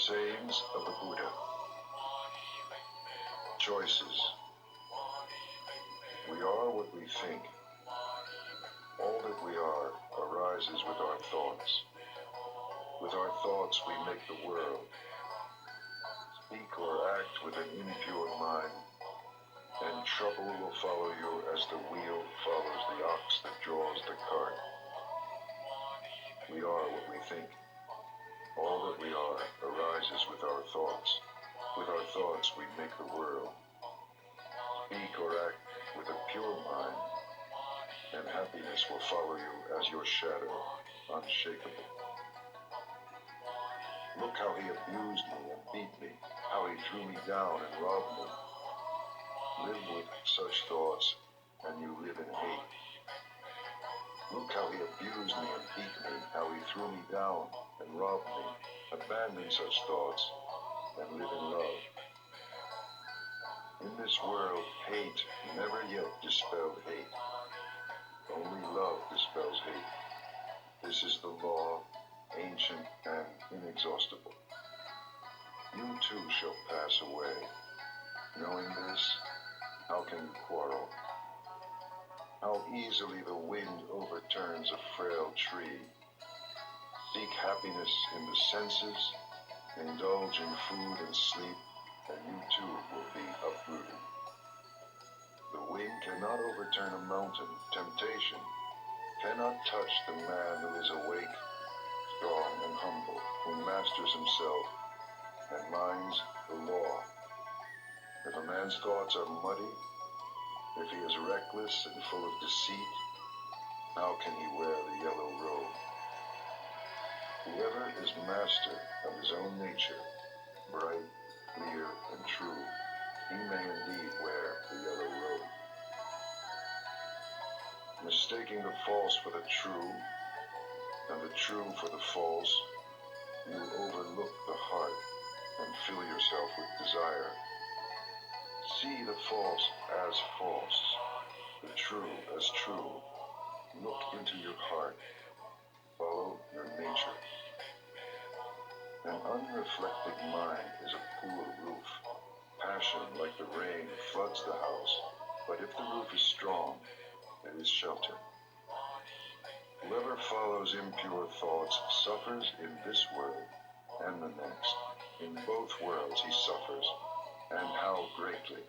sayings of the Buddha. Choices. We are what we think. All that we are arises with our thoughts. With our thoughts we make the world. Speak or act with an impure mind, and trouble will follow you as the wheel follows the ox that draws the cart. We are what we think. All that we are arises with our thoughts. With our thoughts we make the world. Speak or act with a pure mind, and happiness will follow you as your shadow, unshakable. Look how he abused me and beat me, how he threw me down and robbed me. Live with such thoughts, and you live in hate. Look how he abused me and beat me, how he threw me down and robbed me. Abandon such thoughts, and live in love. In this world, hate never yet dispelled hate. Only love dispels hate. This is the law, ancient and inexhaustible. You too shall pass away. Knowing this, how can you quarrel? How easily the wind overturns a frail tree. Seek happiness in the senses, indulge in food and sleep, and you too will be uprooted. The wind cannot overturn a mountain. Temptation cannot touch the man who is awake, strong and humble, who masters himself and minds the law. If a man's thoughts are muddy, if he is reckless and full of deceit, how can he wear the yellow robe? Whoever is master of his own nature, bright, clear, and true, he may indeed wear the yellow robe. Mistaking the false for the true, and the true for the false, you overlook the heart and fill yourself with desire. See the false as false, the true as true. Look into your heart. Follow your nature. An unreflecting mind is a poor roof. Passion, like the rain, floods the house, but if the roof is strong, it is shelter. Whoever follows impure thoughts suffers in this world and the next. In both worlds he suffers, and how greatly,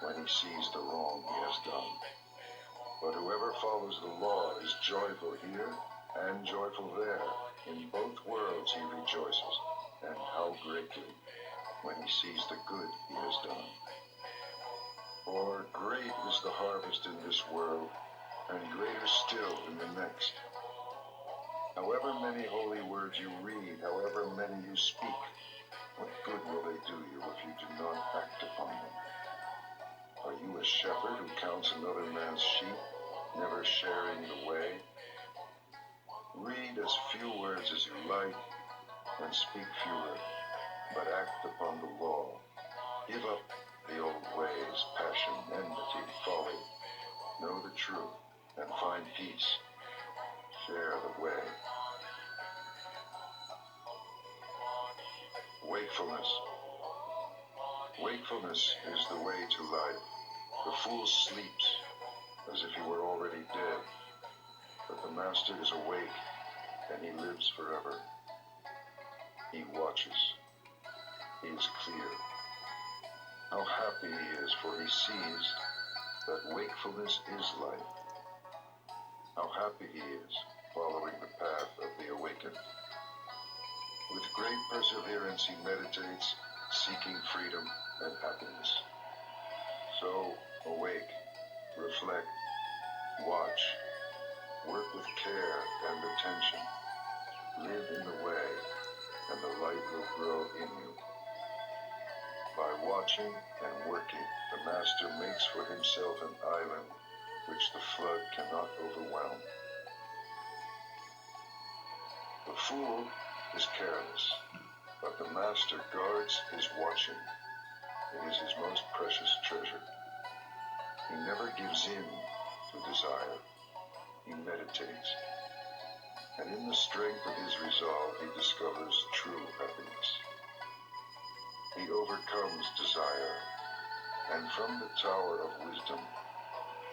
when he sees the wrong he has done. But whoever follows the law is joyful here and joyful there. In both worlds he rejoices, and how greatly, when he sees the good he has done. For great is the harvest in this world, and greater still in the next. However many holy words you read, however many you speak, what good will they do you if you do not act upon them? Are you a shepherd who counts another man's sheep, never sharing the way? Read as few words as you like, and speak fewer, but act upon the law. Give up the old ways, passion, enmity, folly. Know the truth, and find peace. Share the way. Wakefulness. Wakefulness is the way to life. The fool sleeps as if he were already dead, but the master is awake, and he lives forever. He watches. He is clear. How happy he is, for he sees that wakefulness is life. How happy he is, following the path of the awakened. With great perseverance he meditates, seeking freedom and happiness. So, awake, reflect, watch, work with care and attention. Live in the way, and the light will grow in you. By watching and working, the master makes for himself an island which the flood cannot overwhelm. The fool is careless, but the master guards his watching. It is his most precious treasure. He never gives in to desire. He meditates, and in the strength of his resolve he discovers true happiness. he overcomes desire, and from the tower of wisdom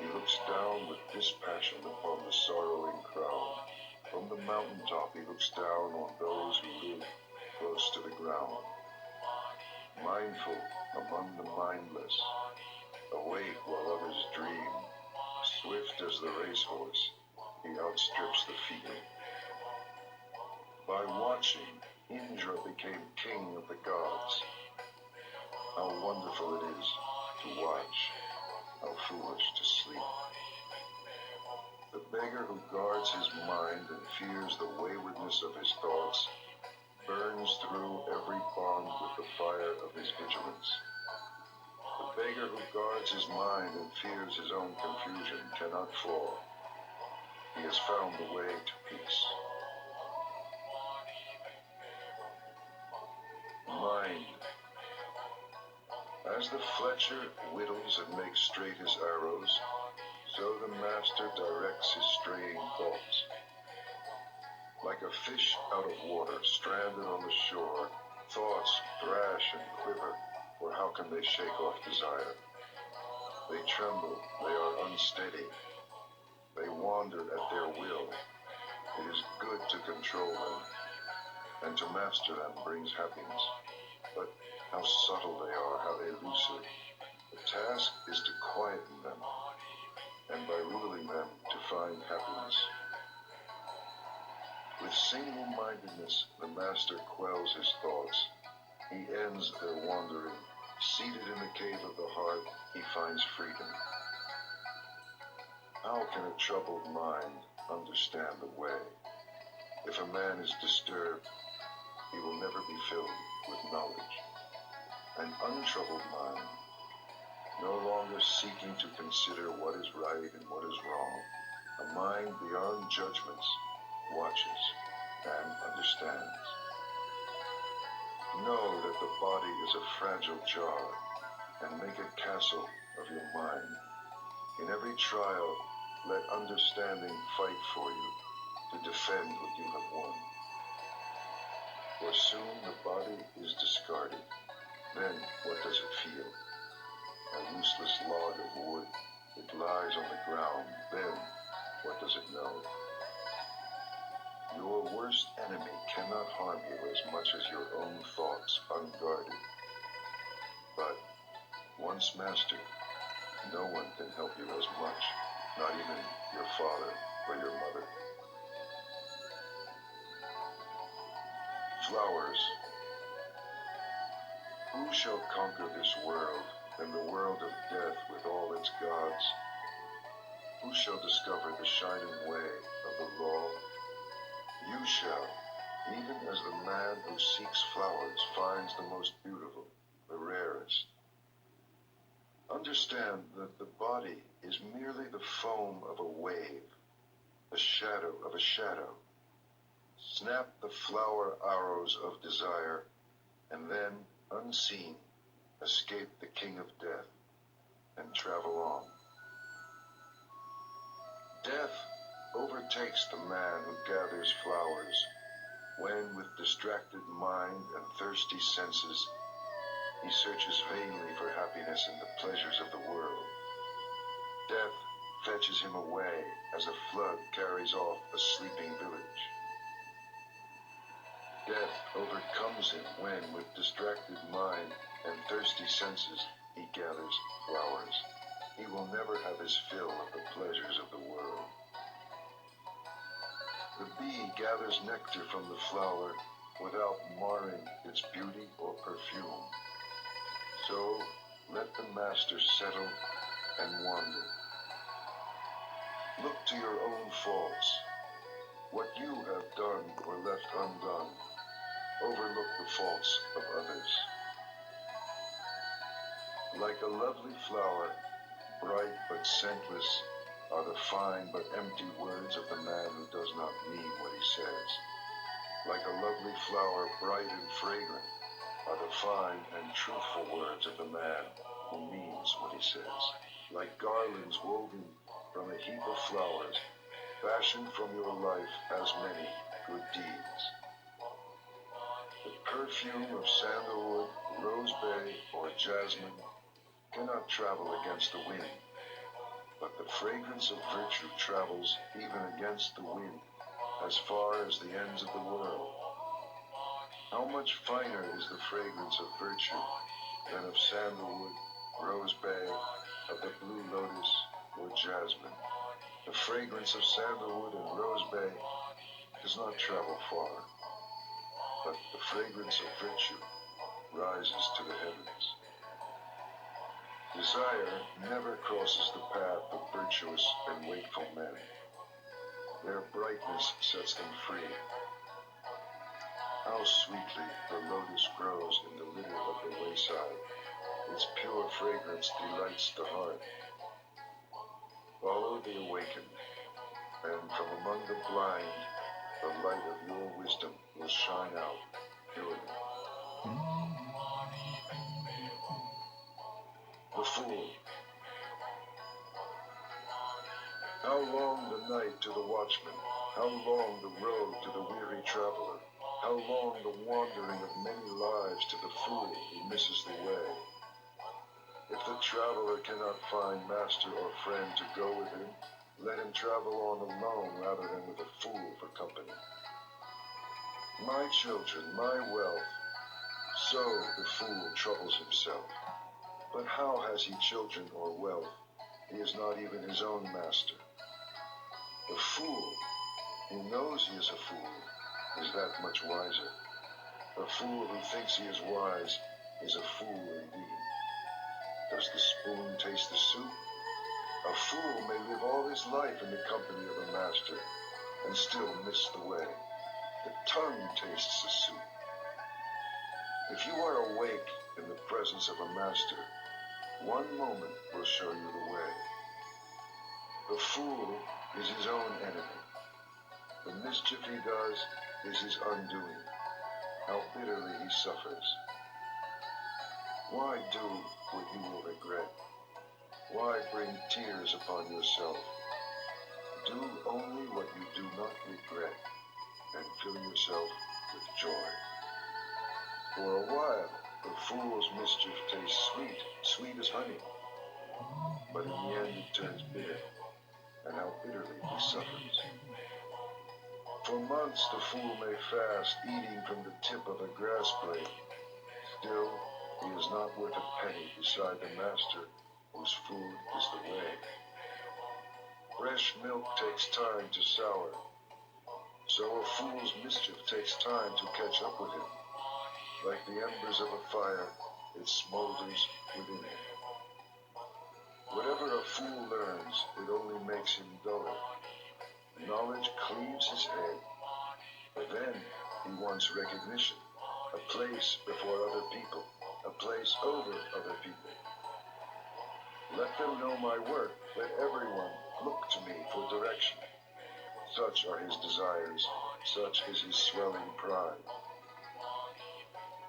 he looks down with dispassion upon the sorrowing crowd. From the mountaintop he looks down on those who live close to the ground. Mindful among the mindless, awake while others dream, swift as the racehorse, he outstrips the field. By watching, Indra became king of the gods. How wonderful it is to watch, how foolish to sleep. The beggar who guards his mind and fears the waywardness of his thoughts burns through every bond with the fire of his vigilance. The beggar who guards his mind and fears his own confusion cannot fall. He has found the way to peace. Mind. As the fletcher whittles and makes straight his arrows, so the master directs his straying thoughts. Like a fish out of water, stranded on the shore, thoughts thrash and quiver, for how can they shake off desire? They tremble, they are unsteady, they wander at their will. It is good to control them, and to master them brings happiness. But how subtle they are, how elusive. The task is to quieten them, and by ruling them to find happiness. With single-mindedness, the master quells his thoughts. He ends their wandering. Seated in the cave of the heart, he finds freedom. How can a troubled mind understand the way? If a man is disturbed, he will never be filled with knowledge. An untroubled mind, no longer seeking to consider what is right and what is wrong, a mind beyond judgments, watches and understands. Know that the body is a fragile jar, and make a castle of your mind. In every trial, let understanding fight for you to defend what you have won. For soon the body is discarded. Then what does it feel? A useless log of wood. It lies on the ground. Then what does it know? Your worst enemy cannot harm you as much as your own thoughts unguarded. But once mastered, no one can help you as much, not even your father or your mother. Flowers. Who shall conquer this world and the world of death with all its gods? Who shall discover the shining way of the law? You shall, even as the man who seeks flowers finds the most beautiful, the rarest. Understand that the body is merely the foam of a wave, the shadow of a shadow. Snap the flower arrows of desire, and then, unseen, escape the king of death, and travel on. Death overtakes the man who gathers flowers, when with distracted mind and thirsty senses, he searches vainly for happiness in the pleasures of the world. Death fetches him away as a flood carries off a sleeping village. Death overcomes him when, with distracted mind and thirsty senses, he gathers flowers. He will never have his fill of the pleasures of the world. The bee gathers nectar from the flower without marring its beauty or perfume. So let the master settle and wander. Look to your own faults. What you have done or left undone. Overlook the faults of others. Like a lovely flower, bright but scentless, are the fine but empty words of the man who does not mean what he says. Like a lovely flower, bright and fragrant, are the fine and truthful words of the man who means what he says. Like garlands woven from a heap of flowers, fashioned from your life as many good deeds. The perfume of sandalwood, rose bay, or jasmine cannot travel against the wind, but the fragrance of virtue travels even against the wind, as far as the ends of the world. How much finer is the fragrance of virtue than of sandalwood, rose bay, of the blue lotus, or jasmine? The fragrance of sandalwood and rose bay does not travel far, but the fragrance of virtue rises to the heavens. Desire never crosses the path of virtuous and wakeful men. Their brightness sets them free. How sweetly the lotus grows in the litter of the wayside. Its pure fragrance delights the heart. Follow the awakened, and from among the blind, the light of your wisdom will shine out purely. The Fool. How long the night to the watchman, how long the road to the weary traveler, how long the wandering of many lives to the fool who misses the way. If the traveler cannot find master or friend to go with him, let him travel on alone rather than with a fool for company. My children, my wealth, so the fool troubles himself. But how has he children or wealth? He is not even his own master. The fool, who knows he is a fool, is that much wiser. The fool who thinks he is wise is a fool indeed. Does the spoon taste the soup? A fool may live all his life in the company of a master and still miss the way. The tongue tastes the soup. If you are awake in the presence of a master, one moment will show you the way. The fool is his own enemy. The mischief he does is his undoing. How bitterly he suffers. Why do what you will regret? Why bring tears upon yourself? Do only what you do not regret, and fill yourself with joy. For a while, the fool's mischief tastes sweet, sweet as honey. But in the end it turns bitter, and how bitterly he suffers. For months the fool may fast, eating from the tip of a grass blade. Still, he is not worth a penny beside the master whose food is the way. Fresh milk takes time to sour, so a fool's mischief takes time to catch up with him. Like the embers of a fire, it smolders within him. Whatever a fool learns, it only makes him duller. Knowledge cleaves his head, but then he wants recognition, a place before other people, a place over other people. Let them know my work, let everyone look to me for direction. Such are his desires, such is his swelling pride.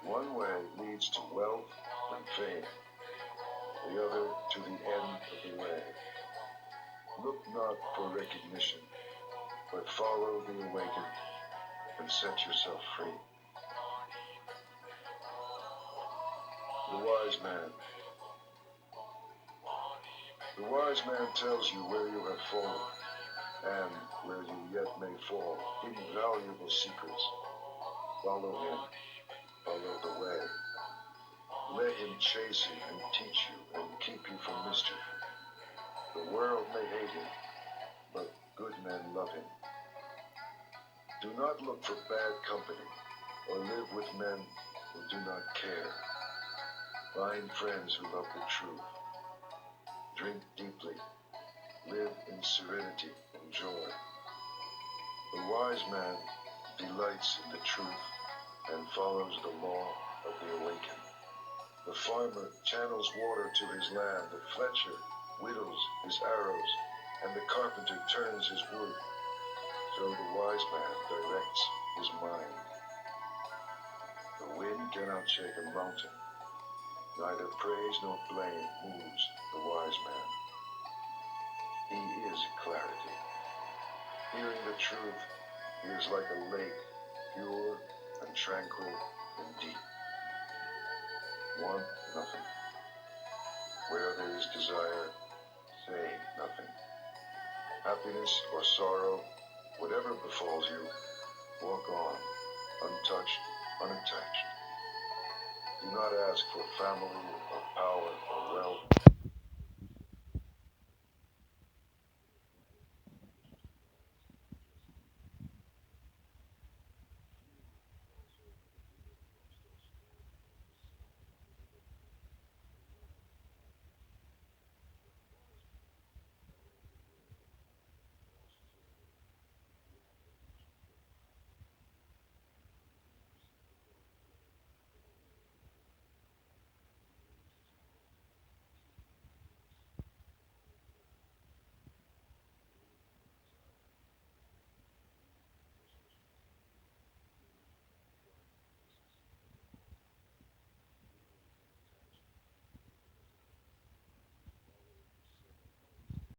One way leads to wealth and fame, the other to the end of the way. Look not for recognition, but follow the awakened and set yourself free. The Wise Man. The wise man tells you where you have fallen, and where you yet may fall, invaluable secrets. Follow him, follow the way. Let him chasten and teach you and keep you from mischief. The world may hate him, but good men love him. Do not look for bad company, or live with men who do not care. Find friends who love the truth. Drink deeply. Live in serenity and joy. The wise man delights in the truth and follows the law of the awakened. The farmer channels water to his land. The fletcher whittles his arrows, and the carpenter turns his wood. So the wise man directs his mind. The wind cannot shake a mountain. Neither praise nor blame moves the wise man. He is clarity. Hearing the truth, he is like a lake, pure and tranquil and deep. Want nothing. Where there is desire, say nothing. Happiness or sorrow, whatever befalls you, walk on, untouched, unattached. Do not ask for family or power or wealth.